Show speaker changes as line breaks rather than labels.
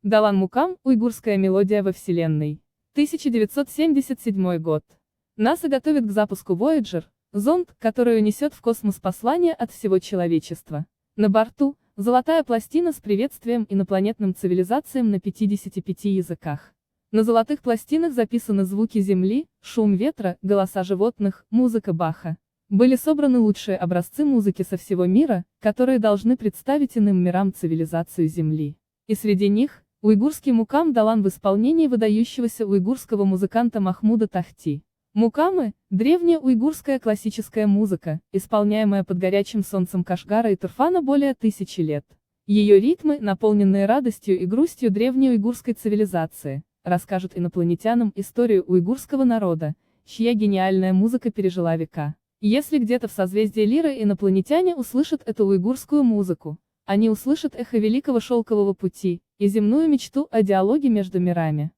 Далан Мукам, уйгурская мелодия во Вселенной. 1977 год. НАСА готовит к запуску Voyager, зонд, который унесет в космос послание от всего человечества. На борту – золотая пластина с приветствием инопланетным цивилизациям на 55 языках. На золотых пластинах записаны звуки Земли, шум ветра, голоса животных, музыка Баха. Были собраны лучшие образцы музыки со всего мира, которые должны представить иным мирам цивилизацию Земли. И среди них – уйгурский мукам Далан в исполнении выдающегося уйгурского музыканта Махмуда Тахти. Мукамы – древняя уйгурская классическая музыка, исполняемая под горячим солнцем Кашгара и Турфана более 1000 лет. Ее ритмы, наполненные радостью и грустью древней уйгурской цивилизации, расскажут инопланетянам историю уйгурского народа, чья гениальная музыка пережила века. Если где-то в созвездии Лиры инопланетяне услышат эту уйгурскую музыку, они услышат эхо Великого Шелкового Пути и земную мечту о диалоге между мирами.